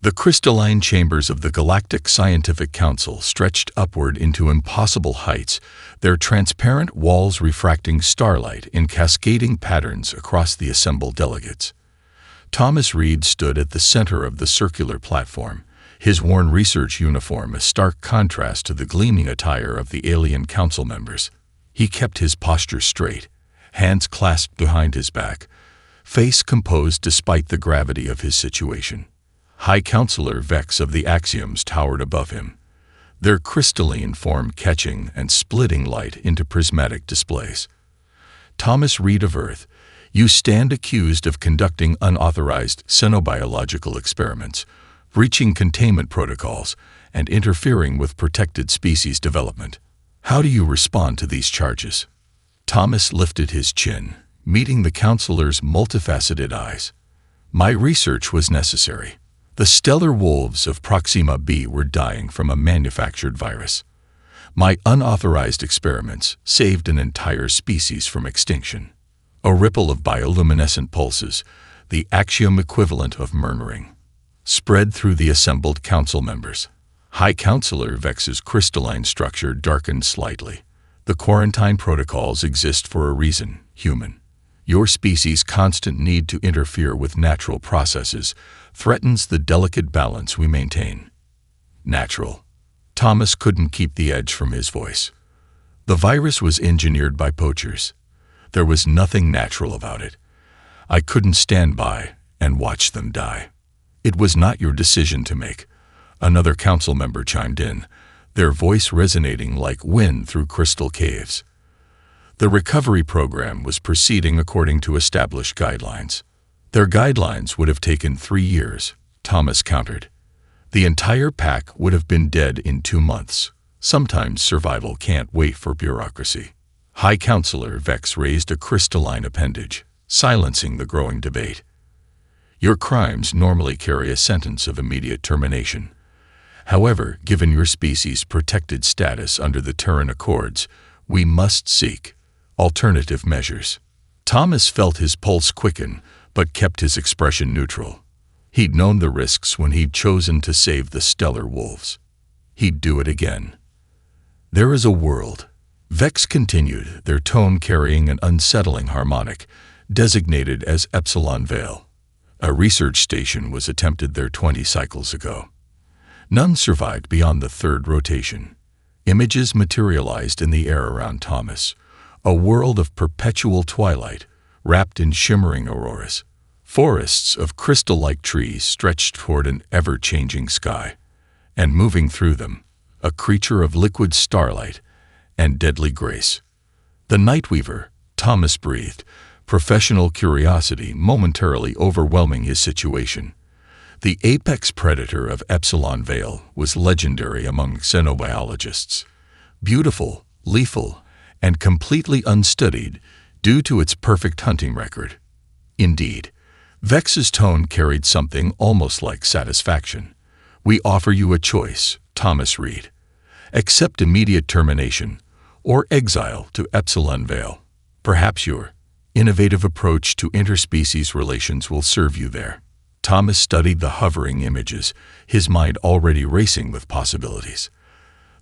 The crystalline chambers of the Galactic Scientific Council stretched upward into impossible heights, their transparent walls refracting starlight in cascading patterns across the assembled delegates. Thomas Reed stood at the center of the circular platform, his worn research uniform a stark contrast to the gleaming attire of the alien council members. He kept his posture straight, hands clasped behind his back, face composed despite the gravity of his situation. High Counselor Vex of the Axioms towered above him, their crystalline form catching and splitting light into prismatic displays. Thomas Reed of Earth, you stand accused of conducting unauthorized xenobiological experiments, breaching containment protocols, and interfering with protected species development. How do you respond to these charges? Thomas lifted his chin, meeting the counselor's multifaceted eyes. My research was necessary. The stellar wolves of Proxima b were dying from a manufactured virus. My unauthorized experiments saved an entire species from extinction. A ripple of bioluminescent pulses, the axiom equivalent of murmuring, spread through the assembled council members. High Counselor Vex's crystalline structure darkened slightly. The quarantine protocols exist for a reason, human. Your species' constant need to interfere with natural processes threatens the delicate balance we maintain. Natural. Thomas couldn't keep the edge from his voice. The virus was engineered by poachers. There was nothing natural about it. I couldn't stand by and watch them die. It was not your decision to make. Another council member chimed in, their voice resonating like wind through crystal caves. The recovery program was proceeding according to established guidelines. Their guidelines would have taken 3 years, Thomas countered. The entire pack would have been dead in 2 months. Sometimes survival can't wait for bureaucracy. High Counselor Vex raised a crystalline appendage, silencing the growing debate. Your crimes normally carry a sentence of immediate termination. However, given your species' protected status under the Terran Accords, we must seek alternative measures. Thomas felt his pulse quicken, but kept his expression neutral. He'd known the risks when he'd chosen to save the stellar wolves. He'd do it again. There is a world, Vex continued, their tone carrying an unsettling harmonic, designated as Epsilon Vale. A research station was attempted there 20 cycles ago. None survived beyond the 3rd rotation. Images materialized in the air around Thomas, a world of perpetual twilight, wrapped in shimmering auroras. Forests of crystal-like trees stretched toward an ever-changing sky, and moving through them, a creature of liquid starlight and deadly grace. The Nightweaver, Thomas breathed, professional curiosity momentarily overwhelming his situation. The apex predator of Epsilon Vale was legendary among xenobiologists. Beautiful, lethal, and completely unstudied due to its perfect hunting record. Indeed, Vex's tone carried something almost like satisfaction. We offer you a choice, Thomas Reed. Accept immediate termination or exile to Epsilon Vale. Perhaps your innovative approach to interspecies relations will serve you there. Thomas studied the hovering images, his mind already racing with possibilities.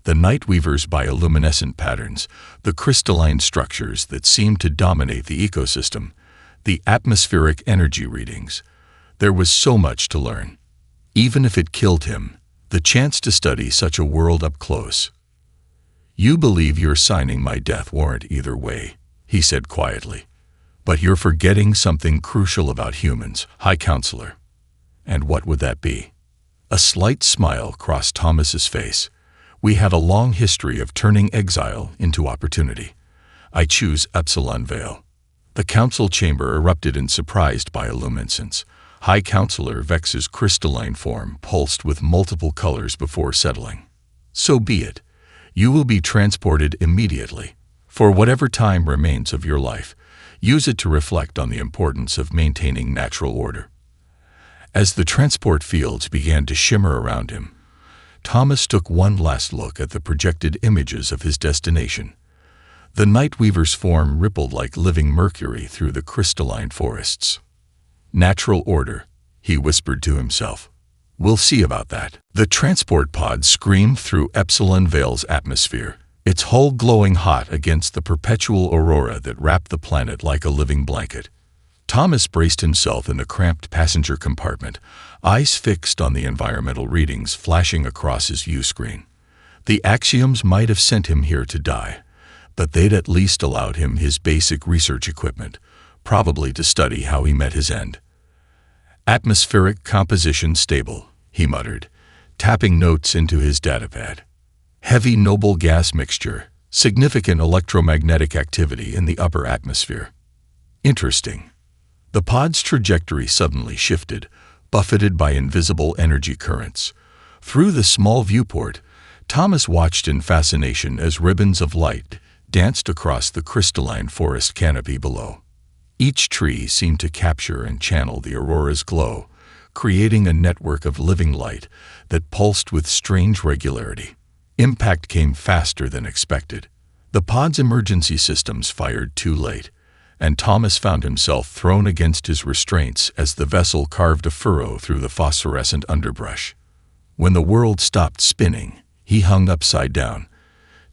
The Nightweaver's bioluminescent patterns, the crystalline structures that seemed to dominate the ecosystem, the atmospheric energy readings. There was so much to learn. Even if it killed him, the chance to study such a world up close. You believe you're signing my death warrant either way, he said quietly. But you're forgetting something crucial about humans, High Counselor. And what would that be? A slight smile crossed Thomas's face. We have a long history of turning exile into opportunity. I choose Epsilon Vale. The council chamber erupted in surprised bioluminescence. High Counselor Vex's crystalline form pulsed with multiple colors before settling. So be it. You will be transported immediately. For whatever time remains of your life, use it to reflect on the importance of maintaining natural order. As the transport fields began to shimmer around him, Thomas took one last look at the projected images of his destination. The Nightweaver's form rippled like living mercury through the crystalline forests. Natural order, he whispered to himself. We'll see about that. The transport pod screamed through Epsilon Vale's atmosphere, its hull glowing hot against the perpetual aurora that wrapped the planet like a living blanket. Thomas braced himself in the cramped passenger compartment, eyes fixed on the environmental readings flashing across his view screen. The axioms might have sent him here to die, but they'd at least allowed him his basic research equipment, probably to study how he met his end. Atmospheric composition stable, he muttered, tapping notes into his datapad. Heavy noble gas mixture, significant electromagnetic activity in the upper atmosphere. Interesting. The pod's trajectory suddenly shifted, buffeted by invisible energy currents. Through the small viewport, Thomas watched in fascination as ribbons of light danced across the crystalline forest canopy below. Each tree seemed to capture and channel the aurora's glow, creating a network of living light that pulsed with strange regularity. Impact came faster than expected. The pod's emergency systems fired too late, and Thomas found himself thrown against his restraints as the vessel carved a furrow through the phosphorescent underbrush. When the world stopped spinning, he hung upside down,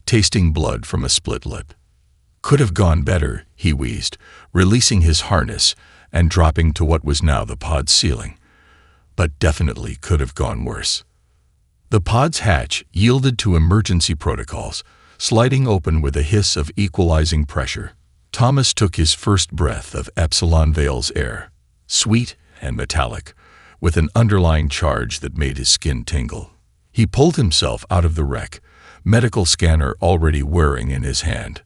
tasting blood from a split lip. Could have gone better, he wheezed, releasing his harness and dropping to what was now the pod's ceiling. But definitely could have gone worse. The pod's hatch yielded to emergency protocols, sliding open with a hiss of equalizing pressure. Thomas took his first breath of Epsilon Vale's air, sweet and metallic, with an underlying charge that made his skin tingle. He pulled himself out of the wreck, medical scanner already whirring in his hand.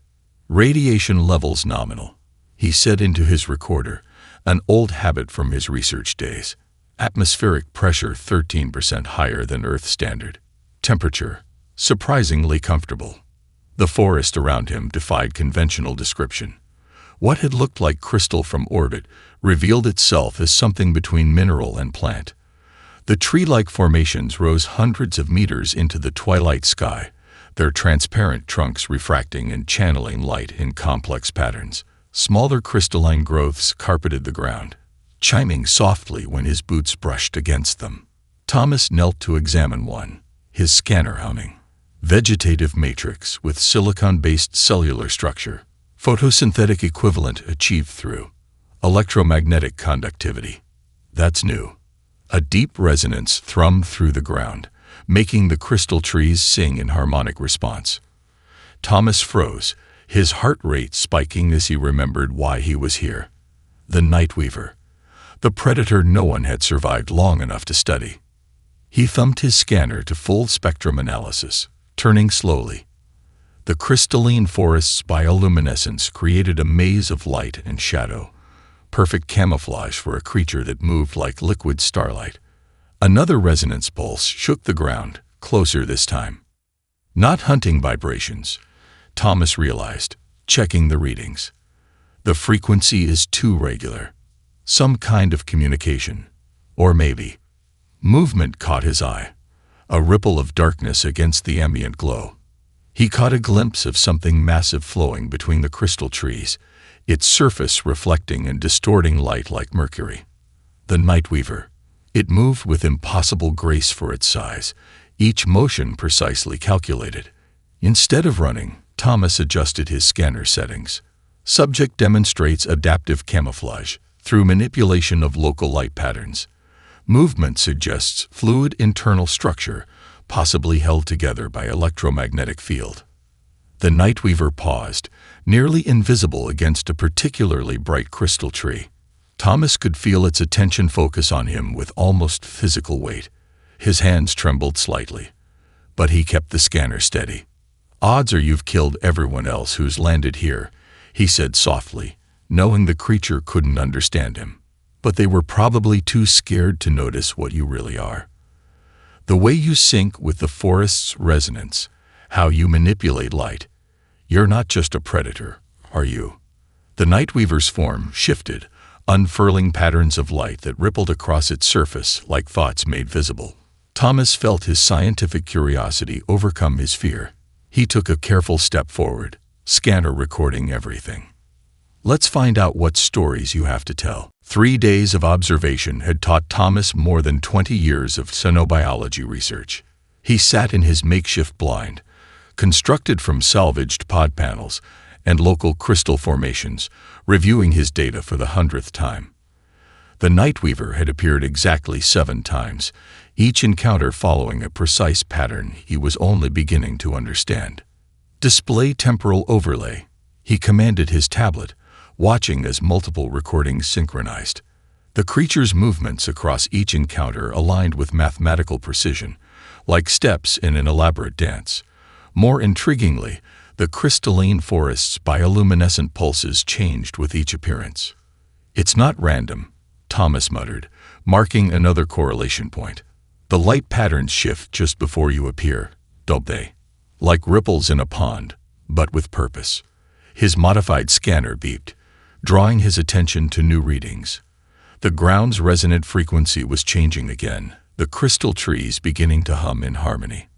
Radiation levels nominal, he said into his recorder, an old habit from his research days. Atmospheric pressure 13% higher than Earth standard. Temperature, surprisingly comfortable. The forest around him defied conventional description. What had looked like crystal from orbit revealed itself as something between mineral and plant. The tree-like formations rose hundreds of meters into the twilight sky, their transparent trunks refracting and channeling light in complex patterns. Smaller crystalline growths carpeted the ground, chiming softly when his boots brushed against them. Thomas knelt to examine one, his scanner humming. Vegetative matrix with silicon-based cellular structure. Photosynthetic equivalent achieved through electromagnetic conductivity. That's new. A deep resonance thrummed through the ground, making the crystal trees sing in harmonic response. Thomas froze, his heart rate spiking as he remembered why he was here. The Nightweaver. The predator no one had survived long enough to study. He thumbed his scanner to full spectrum analysis, turning slowly. The crystalline forest's bioluminescence created a maze of light and shadow, perfect camouflage for a creature that moved like liquid starlight. Another resonance pulse shook the ground, closer this time. Not hunting vibrations, Thomas realized, checking the readings. The frequency is too regular. Some kind of communication. Or maybe. Movement caught his eye. A ripple of darkness against the ambient glow. He caught a glimpse of something massive flowing between the crystal trees, its surface reflecting and distorting light like mercury. The Nightweaver. It moved with impossible grace for its size, each motion precisely calculated. Instead of running, Thomas adjusted his scanner settings. Subject demonstrates adaptive camouflage through manipulation of local light patterns. Movement suggests fluid internal structure, possibly held together by electromagnetic field. The Nightweaver paused, nearly invisible against a particularly bright crystal tree. Thomas could feel its attention focus on him with almost physical weight. His hands trembled slightly, but he kept the scanner steady. "Odds are you've killed everyone else who's landed here," he said softly, knowing the creature couldn't understand him. "But they were probably too scared to notice what you really are. The way you sync with the forest's resonance, how you manipulate light. You're not just a predator, are you?" The Nightweaver's form shifted, unfurling patterns of light that rippled across its surface like thoughts made visible. Thomas felt his scientific curiosity overcome his fear. He took a careful step forward, scanner recording everything. "Let's find out what stories you have to tell." 3 days of observation had taught Thomas more than 20 years of xenobiology research. He sat in his makeshift blind, constructed from salvaged pod panels and local crystal formations, reviewing his data for the 100th time. The Nightweaver had appeared exactly 7 times, each encounter following a precise pattern he was only beginning to understand. Display temporal overlay. He commanded his tablet, watching as multiple recordings synchronized. The creature's movements across each encounter aligned with mathematical precision, like steps in an elaborate dance. More intriguingly, the crystalline forest's bioluminescent pulses changed with each appearance. "It's not random," Thomas muttered, marking another correlation point. "The light patterns shift just before you appear, don't they? Like ripples in a pond, but with purpose." His modified scanner beeped, drawing his attention to new readings. The ground's resonant frequency was changing again, the crystal trees beginning to hum in harmony.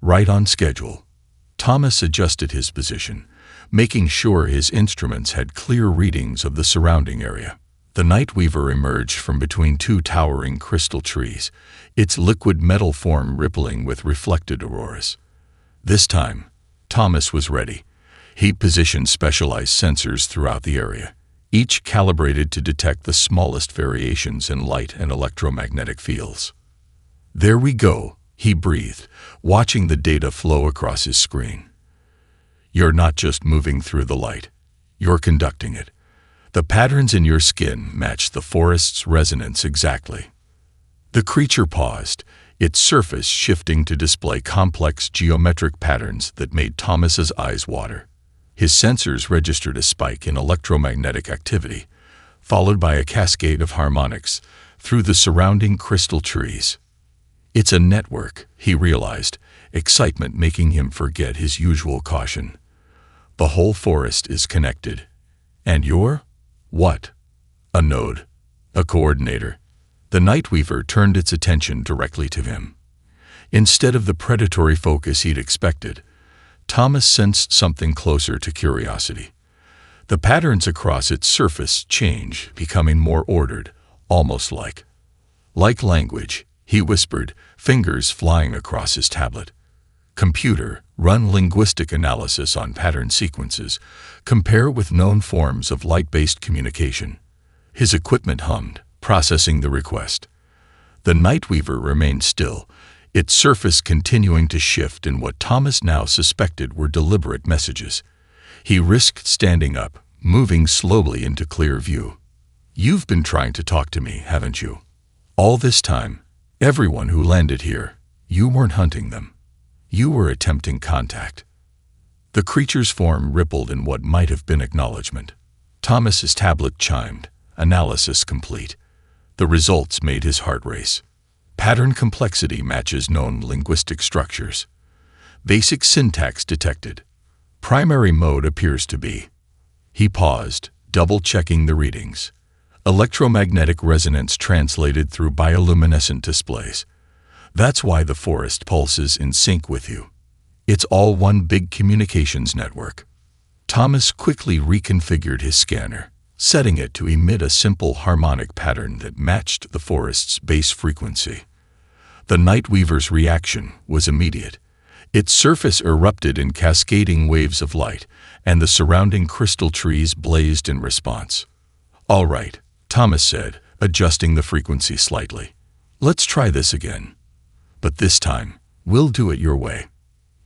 Right on schedule. Thomas adjusted his position, making sure his instruments had clear readings of the surrounding area. The Nightweaver emerged from between 2 towering crystal trees, its liquid metal form rippling with reflected auroras. This time, Thomas was ready. He positioned specialized sensors throughout the area, each calibrated to detect the smallest variations in light and electromagnetic fields. "There we go," he breathed, watching the data flow across his screen. "You're not just moving through the light, you're conducting it. The patterns in your skin match the forest's resonance exactly." The creature paused, its surface shifting to display complex geometric patterns that made Thomas's eyes water. His sensors registered a spike in electromagnetic activity, followed by a cascade of harmonics through the surrounding crystal trees. "It's a network," he realized, excitement making him forget his usual caution. "The whole forest is connected. And you're what? A node? A coordinator?" The Nightweaver turned its attention directly to him. Instead of the predatory focus he'd expected, Thomas sensed something closer to curiosity. The patterns across its surface changed, becoming more ordered, almost like language, he whispered, fingers flying across his tablet. "Computer, run linguistic analysis on pattern sequences. Compare with known forms of light-based communication." His equipment hummed, processing the request. The Nightweaver remained still, its surface continuing to shift in what Thomas now suspected were deliberate messages. He risked standing up, moving slowly into clear view. "You've been trying to talk to me, haven't you? All this time, everyone who landed here, you weren't hunting them. You were attempting contact." The creature's form rippled in what might have been acknowledgement. Thomas's tablet chimed, analysis complete. The results made his heart race. Pattern complexity matches known linguistic structures. Basic syntax detected. Primary mode appears to be. He paused, double-checking the readings. Electromagnetic resonance translated through bioluminescent displays. That's why the forest pulses in sync with you. It's all one big communications network. Thomas quickly reconfigured his scanner, setting it to emit a simple harmonic pattern that matched the forest's base frequency. The Nightweaver's reaction was immediate. Its surface erupted in cascading waves of light, and the surrounding crystal trees blazed in response. "All right," Thomas said, adjusting the frequency slightly. "Let's try this again. But this time, we'll do it your way."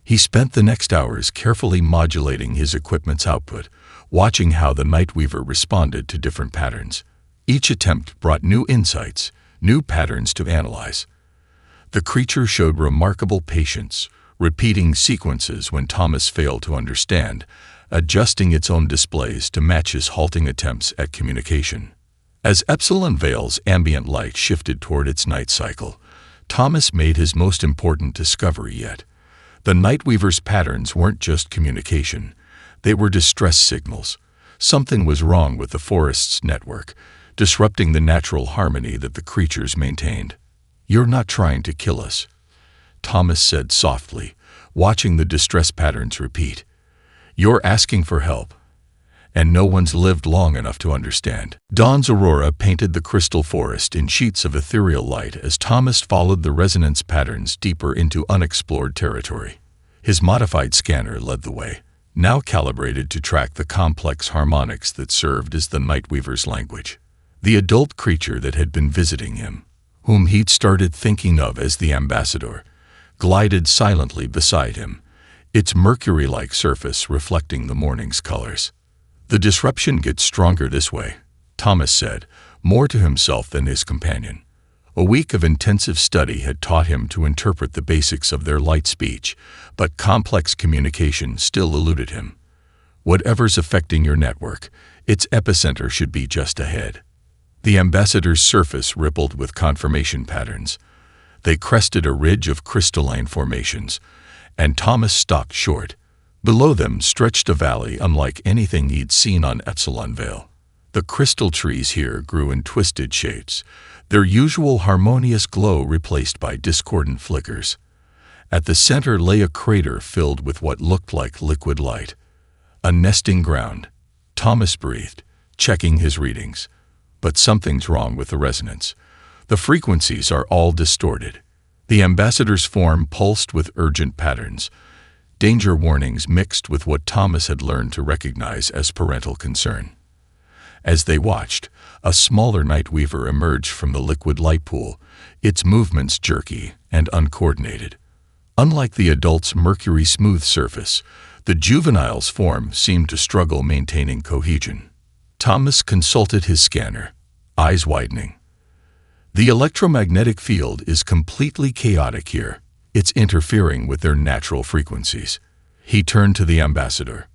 He spent the next hours carefully modulating his equipment's output, watching how the Nightweaver responded to different patterns. Each attempt brought new insights, new patterns to analyze. The creature showed remarkable patience, repeating sequences when Thomas failed to understand, adjusting its own displays to match his halting attempts at communication. As Epsilon Veil's ambient light shifted toward its night cycle, Thomas made his most important discovery yet. The Nightweaver's patterns weren't just communication. They were distress signals. Something was wrong with the forest's network, disrupting the natural harmony that the creatures maintained. "You're not trying to kill us," Thomas said softly, watching the distress patterns repeat. "You're asking for help. and no one's lived long enough to understand. Dawn's aurora painted the crystal forest in sheets of ethereal light as Thomas followed the resonance patterns deeper into unexplored territory. His modified scanner led the way, now calibrated to track the complex harmonics that served as the Nightweaver's language. The adult creature that had been visiting him, whom he'd started thinking of as the ambassador, glided silently beside him, its mercury-like surface reflecting the morning's colors. "The disruption gets stronger this way," Thomas said, more to himself than his companion. A week of intensive study had taught him to interpret the basics of their light speech, but complex communication still eluded him. "Whatever's affecting your network, its epicenter should be just ahead." The ambassador's surface rippled with confirmation patterns. They crested a ridge of crystalline formations, and Thomas stopped short. Below them stretched a valley unlike anything he'd seen on Epsilon Vale. The crystal trees here grew in twisted shapes, their usual harmonious glow replaced by discordant flickers. At the center lay a crater filled with what looked like liquid light. "A nesting ground," Thomas breathed, checking his readings. "But something's wrong with the resonance. The frequencies are all distorted." The ambassador's form pulsed with urgent patterns, danger warnings mixed with what Thomas had learned to recognize as parental concern. As they watched, a smaller Nightweaver emerged from the liquid light pool, its movements jerky and uncoordinated. Unlike the adult's mercury-smooth surface, the juvenile's form seemed to struggle maintaining cohesion. Thomas consulted his scanner, eyes widening. "The electromagnetic field is completely chaotic here. It's interfering with their natural frequencies." He turned to the ambassador.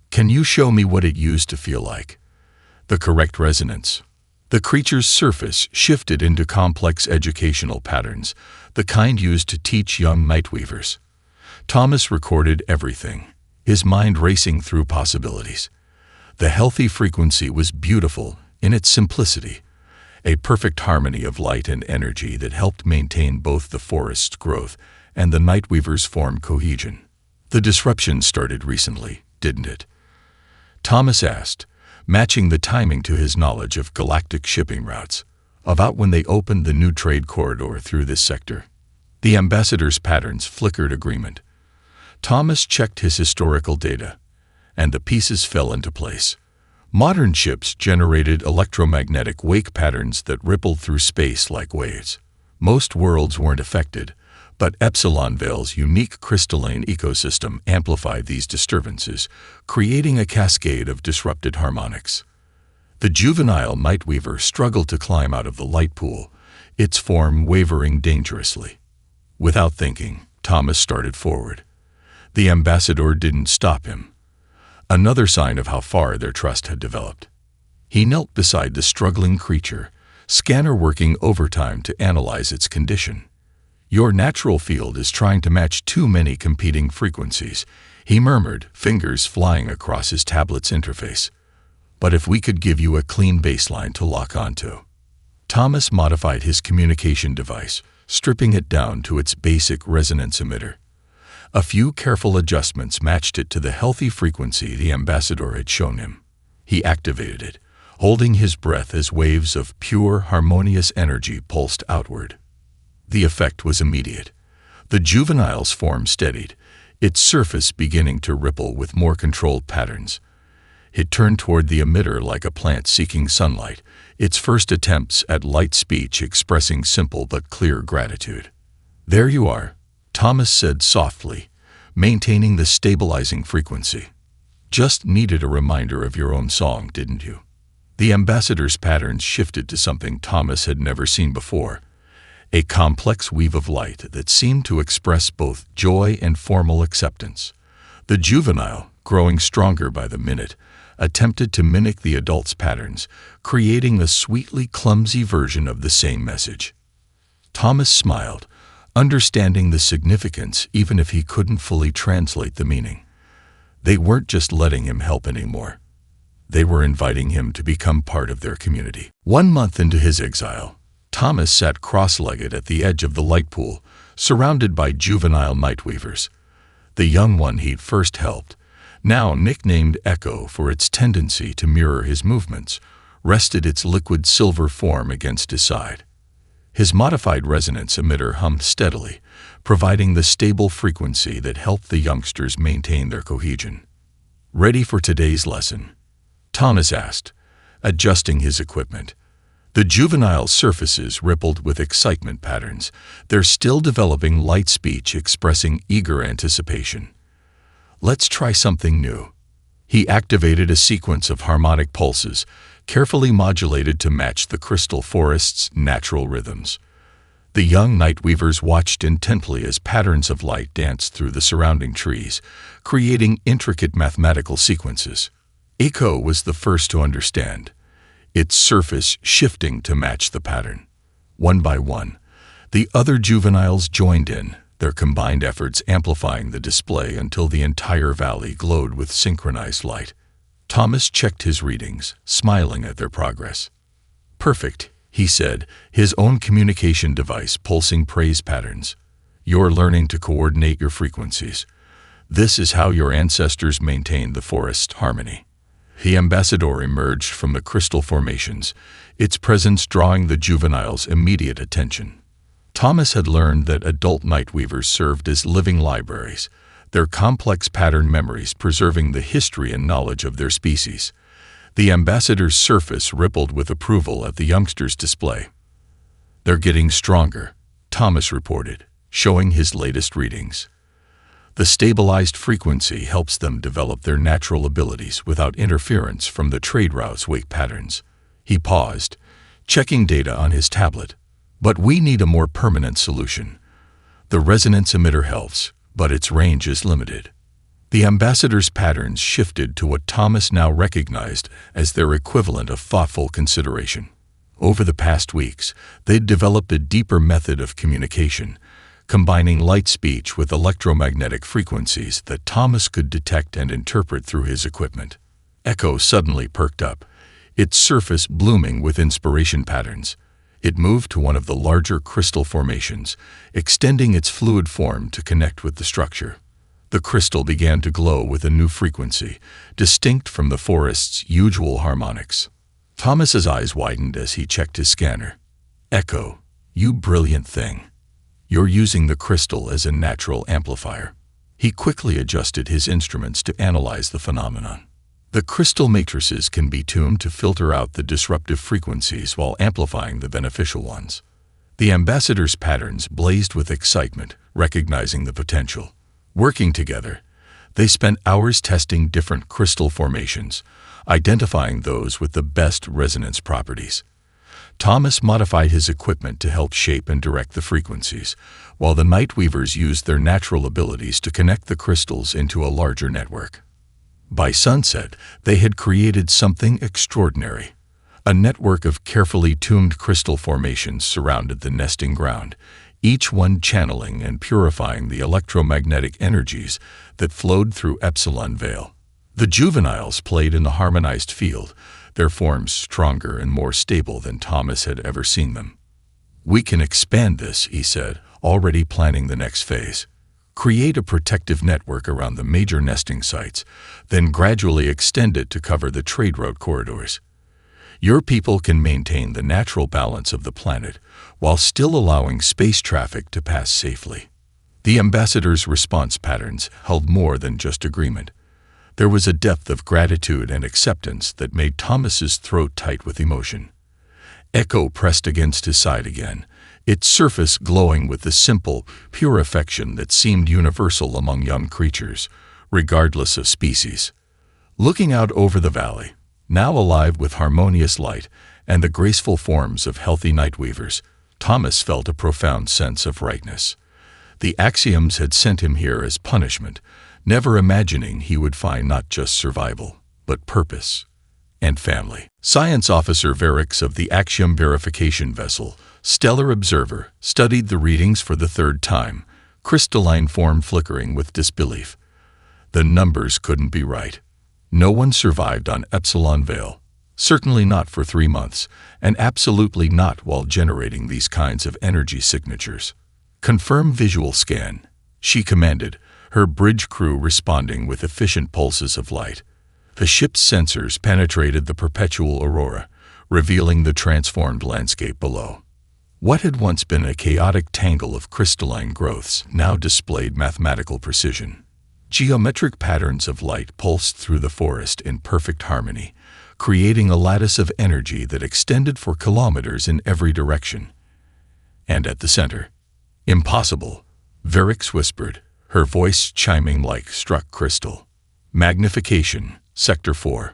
"Can you show me what it used to feel like?" "The correct resonance." The creature's surface shifted into complex educational patterns, the kind used to teach young Nightweavers. Thomas recorded everything, his mind racing through possibilities. The healthy frequency was beautiful in its simplicity, a perfect harmony of light and energy that helped maintain both the forest's growth and the Nightweaver's form cohesion. "The disruption started recently, didn't it?" Thomas asked, matching the timing to his knowledge of galactic shipping routes, about when they opened the new trade corridor through this sector. The ambassador's patterns flickered agreement. Thomas checked his historical data, and the pieces fell into place. Modern ships generated electromagnetic wake patterns that rippled through space like waves. Most worlds weren't affected, but Epsilon Vale's unique crystalline ecosystem amplified these disturbances, creating a cascade of disrupted harmonics. The juvenile Nightweaver struggled to climb out of the light pool, its form wavering dangerously. Without thinking, Thomas started forward. The ambassador didn't stop him. Another sign of how far their trust had developed. He knelt beside the struggling creature, scanner working overtime to analyze its condition. "Your natural field is trying to match too many competing frequencies," he murmured, fingers flying across his tablet's interface. "But if we could give you a clean baseline to lock onto." Thomas modified his communication device, stripping it down to its basic resonance emitter. A few careful adjustments matched it to the healthy frequency the ambassador had shown him. He activated it, holding his breath as waves of pure, harmonious energy pulsed outward. The effect was immediate. The juvenile's form steadied, its surface beginning to ripple with more controlled patterns. It turned toward the emitter like a plant seeking sunlight, its first attempts at light speech expressing simple but clear gratitude. "There you are," Thomas said softly, maintaining the stabilizing frequency. "Just needed a reminder of your own song, didn't you?" The ambassador's patterns shifted to something Thomas had never seen before, a complex weave of light that seemed to express both joy and formal acceptance. The juvenile, growing stronger by the minute, attempted to mimic the adult's patterns, creating a sweetly clumsy version of the same message. Thomas smiled, understanding the significance even if he couldn't fully translate the meaning. They weren't just letting him help anymore. They were inviting him to become part of their community. 1 month into his exile, Thomas sat cross-legged at the edge of the light pool, surrounded by juvenile Nightweavers. The young one he'd first helped, now nicknamed Echo for its tendency to mirror his movements, rested its liquid silver form against his side. His modified resonance emitter hummed steadily, providing the stable frequency that helped the youngsters maintain their cohesion. "Ready for today's lesson?" Thomas asked, adjusting his equipment. The juvenile surfaces rippled with excitement patterns, their still developing light speech expressing eager anticipation. "Let's try something new." He activated a sequence of harmonic pulses, carefully modulated to match the crystal forest's natural rhythms. The young Nightweavers watched intently as patterns of light danced through the surrounding trees, creating intricate mathematical sequences. Echo was the first to understand, its surface shifting to match the pattern. One by one, the other juveniles joined in, their combined efforts amplifying the display until the entire valley glowed with synchronized light. Thomas checked his readings, smiling at their progress. "Perfect," he said, his own communication device pulsing praise patterns. "You're learning to coordinate your frequencies. This is how your ancestors maintained the forest's harmony." The ambassador emerged from the crystal formations, its presence drawing the juveniles' immediate attention. Thomas had learned that adult Nightweavers served as living libraries, their complex pattern memories preserving the history and knowledge of their species. The ambassador's surface rippled with approval at the youngsters' display. "They're getting stronger," Thomas reported, showing his latest readings. The stabilized frequency helps them develop their natural abilities without interference from the trade route's wake patterns. He paused, checking data on his tablet. "But we need a more permanent solution. The resonance emitter helps, but its range is limited." The ambassador's patterns shifted to what Thomas now recognized as their equivalent of thoughtful consideration. Over the past weeks, they'd developed a deeper method of communication, combining light speech with electromagnetic frequencies that Thomas could detect and interpret through his equipment. Echo suddenly perked up, its surface blooming with inspiration patterns. It moved to one of the larger crystal formations, extending its fluid form to connect with the structure. The crystal began to glow with a new frequency, distinct from the forest's usual harmonics. Thomas's eyes widened as he checked his scanner. "Echo, you brilliant thing. You're using the crystal as a natural amplifier." He quickly adjusted his instruments to analyze the phenomenon. The crystal matrices can be tuned to filter out the disruptive frequencies while amplifying the beneficial ones. The ambassador's patterns blazed with excitement, recognizing the potential. Working together, they spent hours testing different crystal formations, identifying those with the best resonance properties. Thomas modified his equipment to help shape and direct the frequencies, while the Nightweavers used their natural abilities to connect the crystals into a larger network. By sunset, they had created something extraordinary. A network of carefully tuned crystal formations surrounded the nesting ground, each one channeling and purifying the electromagnetic energies that flowed through Epsilon Vale. The juveniles played in the harmonized field, their forms stronger and more stable than Thomas had ever seen them. "We can expand this," he said, already planning the next phase. "Create a protective network around the major nesting sites, then gradually extend it to cover the trade route corridors. Your people can maintain the natural balance of the planet while still allowing space traffic to pass safely." The ambassador's response patterns held more than just agreement. There was a depth of gratitude and acceptance that made Thomas's throat tight with emotion. Echo pressed against his side again, its surface glowing with the simple, pure affection that seemed universal among young creatures, regardless of species. Looking out over the valley, now alive with harmonious light and the graceful forms of healthy Nightweavers, Thomas felt a profound sense of rightness. The axioms had sent him here as punishment, never imagining he would find not just survival, but purpose and family. Science Officer Varix of the Axiom Verification Vessel, Stellar Observer, studied the readings for the third time, crystalline form flickering with disbelief. The numbers couldn't be right. No one survived on Epsilon Vale, certainly not for 3 months, and absolutely not while generating these kinds of energy signatures. "Confirm visual scan," she commanded, her bridge crew responding with efficient pulses of light. The ship's sensors penetrated the perpetual aurora, revealing the transformed landscape below. What had once been a chaotic tangle of crystalline growths now displayed mathematical precision. Geometric patterns of light pulsed through the forest in perfect harmony, creating a lattice of energy that extended for kilometers in every direction. And at the center, "Impossible," Verix whispered, her voice chiming like struck crystal. Magnification, Sector 4.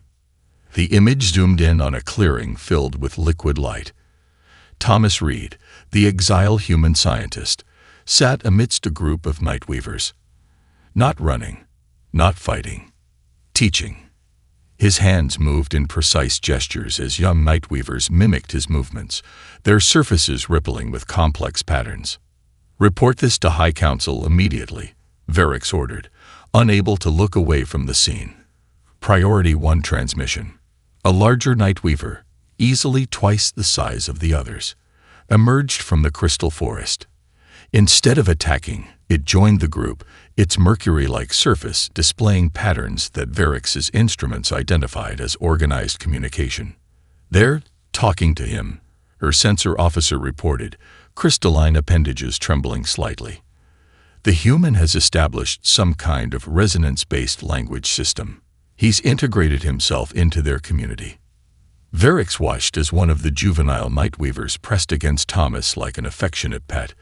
The image zoomed in on a clearing filled with liquid light. Thomas Reed, the exiled human scientist, sat amidst a group of Nightweavers. Not running, not fighting, teaching. His hands moved in precise gestures as young Nightweavers mimicked his movements, their surfaces rippling with complex patterns. "Report this to High Council immediately," Verix ordered, unable to look away from the scene. Priority 1 transmission. A larger Nightweaver, easily twice the size of the others, emerged from the crystal forest. Instead of attacking, it joined the group, its mercury-like surface displaying patterns that Verix's instruments identified as organized communication. "They're talking to him," her sensor officer reported, crystalline appendages trembling slightly. "The human has established some kind of resonance-based language system. He's integrated himself into their community." Verix watched as one of the juvenile Nightweavers pressed against Thomas like an affectionate pet,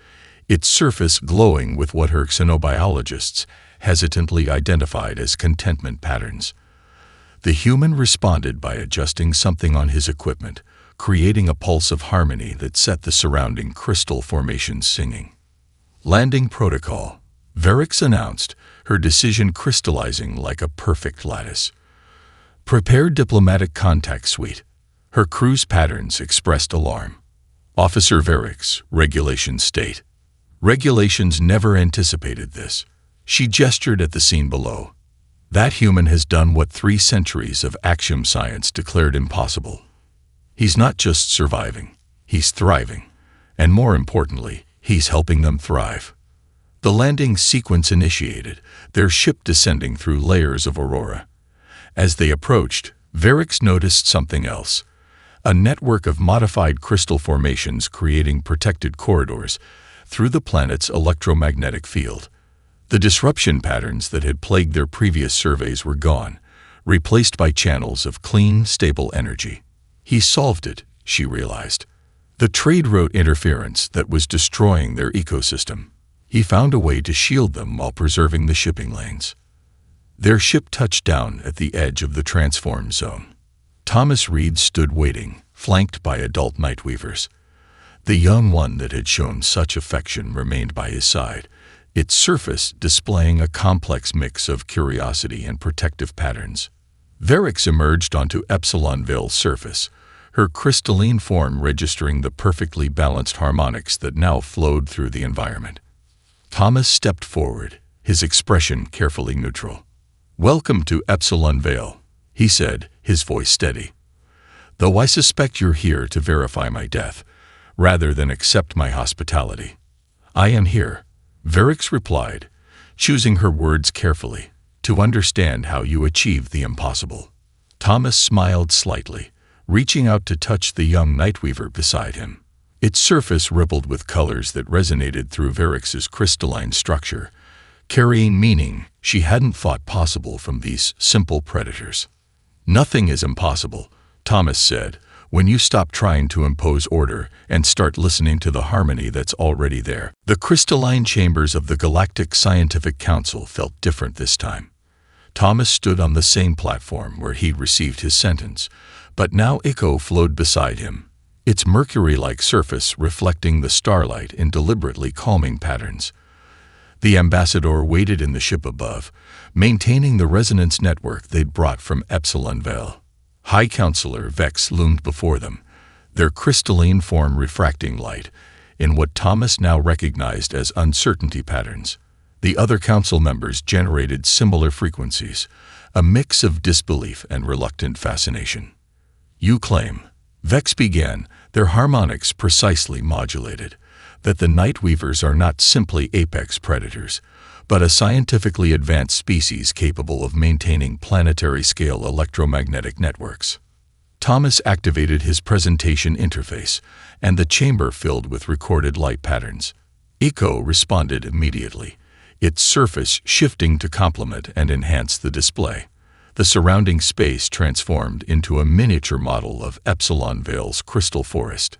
its surface glowing with what her xenobiologists hesitantly identified as contentment patterns. The human responded by adjusting something on his equipment, creating a pulse of harmony that set the surrounding crystal formations singing. "Landing protocol," Verix announced, her decision crystallizing like a perfect lattice. "Prepare diplomatic contact suite." Her crew's patterns expressed alarm. "Officer Verix, regulation state." Regulations never anticipated this. She gestured at the scene below. "That human has done what 3 centuries of axiom science declared impossible. He's not just surviving, he's thriving. And more importantly, he's helping them thrive." The landing sequence initiated, their ship descending through layers of aurora. As they approached, Verix noticed something else. A network of modified crystal formations creating protected corridors through the planet's electromagnetic field. The disruption patterns that had plagued their previous surveys were gone, replaced by channels of clean, stable energy. He solved it, she realized. The trade route interference that was destroying their ecosystem. He found a way to shield them while preserving the shipping lanes. Their ship touched down at the edge of the transform zone. Thomas Reed stood waiting, flanked by adult Nightweavers. The young one that had shown such affection remained by his side, its surface displaying a complex mix of curiosity and protective patterns. Verix emerged onto Epsilon Vale's surface, her crystalline form registering the perfectly balanced harmonics that now flowed through the environment. Thomas stepped forward, his expression carefully neutral. "Welcome to Epsilon Vale," he said, his voice steady. "Though I suspect you're here to verify my death, rather than accept my hospitality." "I am here," Verix replied, choosing her words carefully, "to understand how you achieved the impossible." Thomas smiled slightly, reaching out to touch the young Nightweaver beside him. Its surface rippled with colors that resonated through Verix's crystalline structure, carrying meaning she hadn't thought possible from these simple predators. "Nothing is impossible," Thomas said, "when you stop trying to impose order and start listening to the harmony that's already there." The crystalline chambers of the Galactic Scientific Council felt different this time. Thomas stood on the same platform where he'd received his sentence, but now echo flowed beside him, its mercury-like surface reflecting the starlight in deliberately calming patterns. The ambassador waited in the ship above, maintaining the resonance network they'd brought from Epsilon Vale. High Counselor Vex loomed before them, their crystalline form refracting light, in what Thomas now recognized as uncertainty patterns. The other council members generated similar frequencies, a mix of disbelief and reluctant fascination. "You claim," Vex began, their harmonics precisely modulated, that the Nightweavers are not simply apex predators, but a scientifically advanced species capable of maintaining planetary-scale electromagnetic networks. Thomas activated his presentation interface, and the chamber filled with recorded light patterns. Echo responded immediately, its surface shifting to complement and enhance the display. The surrounding space transformed into a miniature model of Epsilon Vale's crystal forest.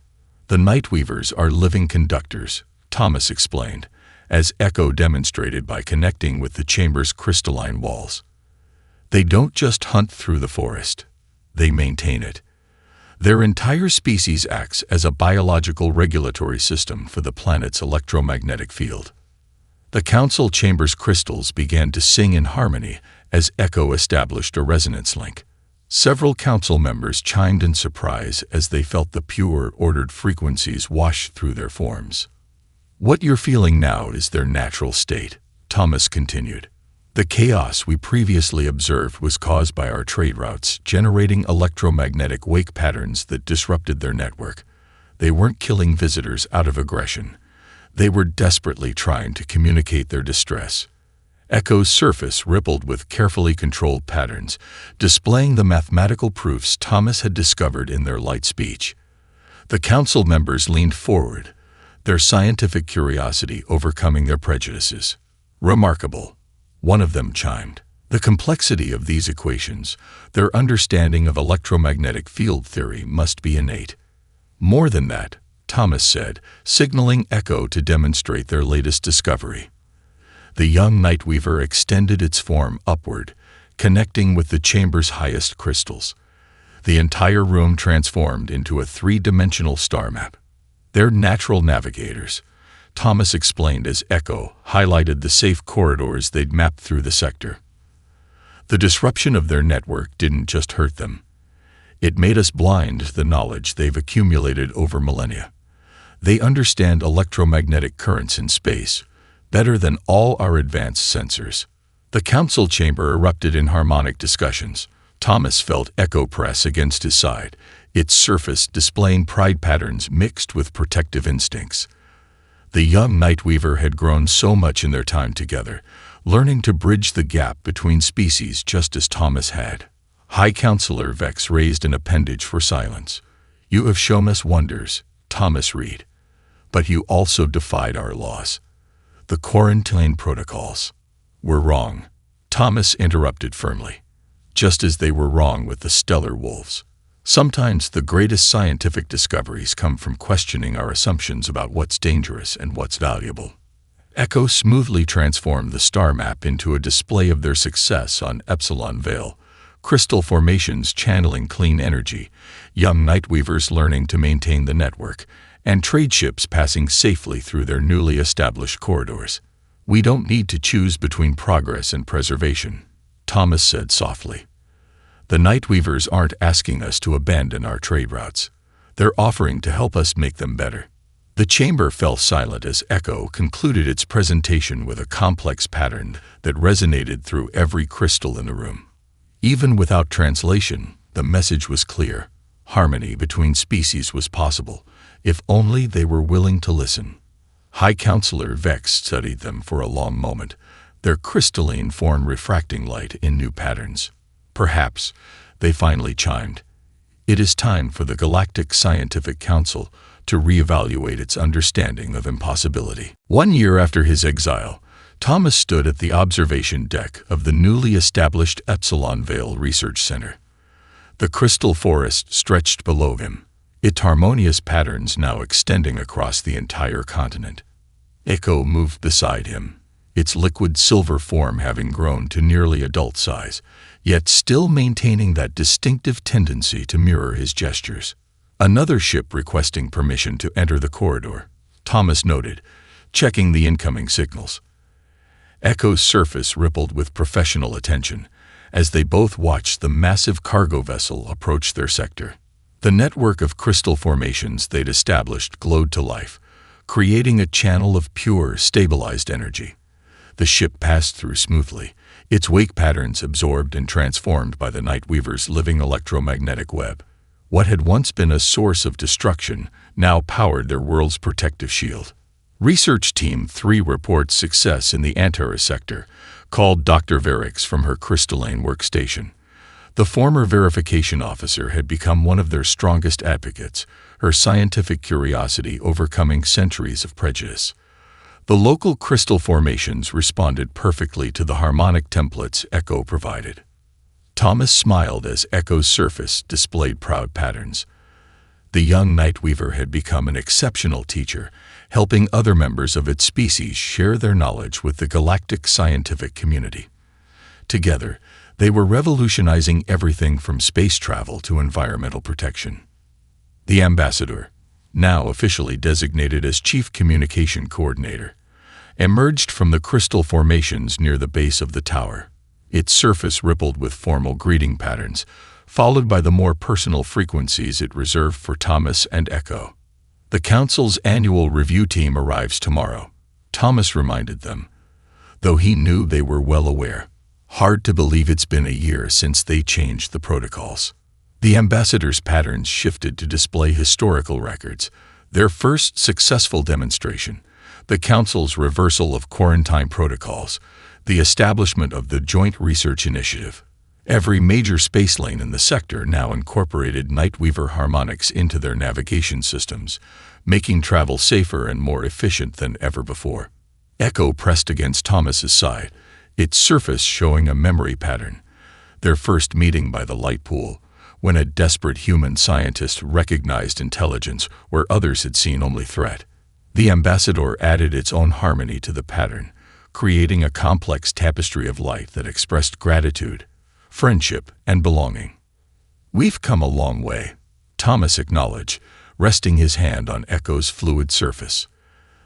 The Nightweavers are living conductors, Thomas explained, as Echo demonstrated by connecting with the chamber's crystalline walls. They don't just hunt through the forest, they maintain it. Their entire species acts as a biological regulatory system for the planet's electromagnetic field. The council chamber's crystals began to sing in harmony as Echo established a resonance link. Several council members chimed in surprise as they felt the pure, ordered frequencies wash through their forms. What you're feeling now is their natural state, Thomas continued. The chaos we previously observed was caused by our trade routes generating electromagnetic wake patterns that disrupted their network. They weren't killing visitors out of aggression. They were desperately trying to communicate their distress. Echo's surface rippled with carefully controlled patterns, displaying the mathematical proofs Thomas had discovered in their light speech. The council members leaned forward, their scientific curiosity overcoming their prejudices. Remarkable, one of them chimed. The complexity of these equations, their understanding of electromagnetic field theory must be innate. More than that, Thomas said, signaling Echo to demonstrate their latest discovery. The young Nightweaver extended its form upward, connecting with the chamber's highest crystals. The entire room transformed into a three-dimensional star map. They're natural navigators, Thomas explained as Echo highlighted the safe corridors they'd mapped through the sector. The disruption of their network didn't just hurt them. It made us blind to the knowledge they've accumulated over millennia. They understand electromagnetic currents in space better than all our advanced sensors. The council chamber erupted in harmonic discussions. Thomas felt Echo press against his side, its surface displaying pride patterns mixed with protective instincts. The young Nightweaver had grown so much in their time together, learning to bridge the gap between species just as Thomas had. High Counselor Vex raised an appendage for silence. You have shown us wonders, Thomas read. But you also defied our laws. The quarantine protocols were wrong, Thomas interrupted firmly, just as they were wrong with the stellar wolves. Sometimes the greatest scientific discoveries come from questioning our assumptions about what's dangerous and what's valuable. Echo smoothly transformed the star map into a display of their success on Epsilon Vale, crystal formations channeling clean energy, young Nightweavers learning to maintain the network, and trade ships passing safely through their newly established corridors. We don't need to choose between progress and preservation, Thomas said softly. The Nightweavers aren't asking us to abandon our trade routes. They're offering to help us make them better. The chamber fell silent as Echo concluded its presentation with a complex pattern that resonated through every crystal in the room. Even without translation, the message was clear. Harmony between species was possible, if only they were willing to listen. High Counselor Vex studied them for a long moment, their crystalline form refracting light in new patterns. Perhaps, they finally chimed. It is time for the Galactic Scientific Council to reevaluate its understanding of impossibility. 1 year after his exile, Thomas stood at the observation deck of the newly established Epsilon Vale Research Center. The crystal forest stretched below him, its harmonious patterns now extending across the entire continent. Echo moved beside him, its liquid silver form having grown to nearly adult size, yet still maintaining that distinctive tendency to mirror his gestures. Another ship requesting permission to enter the corridor, Thomas noted, checking the incoming signals. Echo's surface rippled with professional attention as they both watched the massive cargo vessel approach their sector. The network of crystal formations they'd established glowed to life, creating a channel of pure, stabilized energy. The ship passed through smoothly, its wake patterns absorbed and transformed by the Nightweaver's living electromagnetic web. What had once been a source of destruction now powered their world's protective shield. Research Team 3 reports success in the Antares sector, called Dr. Verix from her crystalline workstation. The former verification officer had become one of their strongest advocates, her scientific curiosity overcoming centuries of prejudice. The local crystal formations responded perfectly to the harmonic templates Echo provided. Thomas smiled as Echo's surface displayed proud patterns. The young Nightweaver had become an exceptional teacher, helping other members of its species share their knowledge with the galactic scientific community. Together, they were revolutionizing everything from space travel to environmental protection. The ambassador, now officially designated as Chief Communication Coordinator, emerged from the crystal formations near the base of the tower. Its surface rippled with formal greeting patterns, followed by the more personal frequencies it reserved for Thomas and Echo. The Council's annual review team arrives tomorrow, Thomas reminded them, though he knew they were well aware. Hard to believe it's been a year since they changed the protocols. The ambassador's patterns shifted to display historical records, their first successful demonstration, the Council's reversal of quarantine protocols, the establishment of the Joint Research Initiative. Every major space lane in the sector now incorporated Nightweaver harmonics into their navigation systems, making travel safer and more efficient than ever before. Echo pressed against Thomas's side, its surface showing a memory pattern. Their first meeting by the light pool, when a desperate human scientist recognized intelligence where others had seen only threat. The ambassador added its own harmony to the pattern, creating a complex tapestry of light that expressed gratitude, friendship, and belonging. "We've come a long way," Thomas acknowledged, resting his hand on Echo's fluid surface.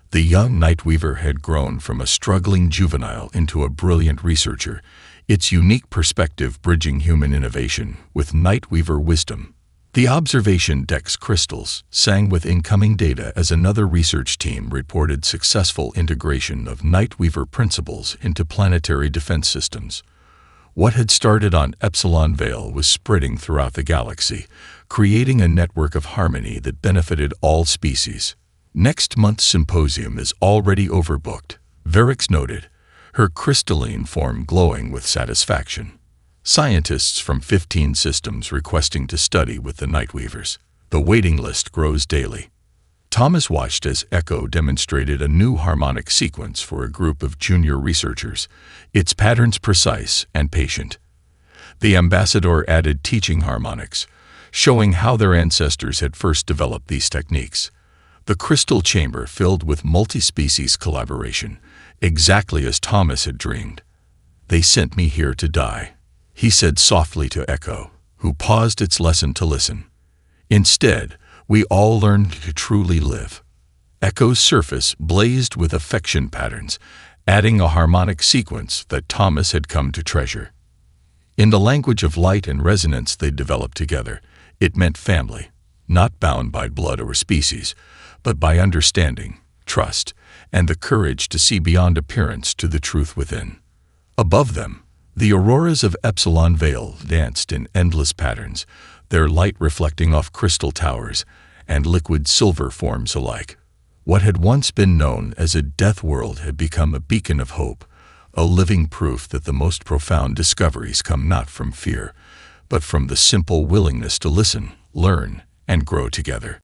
The young Nightweaver had grown from a struggling juvenile into a brilliant researcher, its unique perspective bridging human innovation with Nightweaver wisdom. The observation deck's crystals sang with incoming data as another research team reported successful integration of Nightweaver principles into planetary defense systems. What had started on Epsilon Vale was spreading throughout the galaxy, creating a network of harmony that benefited all species. Next month's symposium is already overbooked, Verix noted, her crystalline form glowing with satisfaction. Scientists from 15 systems requesting to study with the Nightweavers. The waiting list grows daily. Thomas watched as Echo demonstrated a new harmonic sequence for a group of junior researchers, its patterns precise and patient. The ambassador added teaching harmonics, showing how their ancestors had first developed these techniques. The crystal chamber filled with multi-species collaboration, exactly as Thomas had dreamed. "They sent me here to die," he said softly to Echo, who paused its lesson to listen. "Instead, we all learned to truly live." Echo's surface blazed with affection patterns, adding a harmonic sequence that Thomas had come to treasure. In the language of light and resonance they developed together, it meant family, not bound by blood or species, but by understanding, trust, and the courage to see beyond appearance to the truth within. Above them, the auroras of Epsilon Vale danced in endless patterns, their light reflecting off crystal towers and liquid silver forms alike. What had once been known as a death world had become a beacon of hope, a living proof that the most profound discoveries come not from fear, but from the simple willingness to listen, learn, and grow together.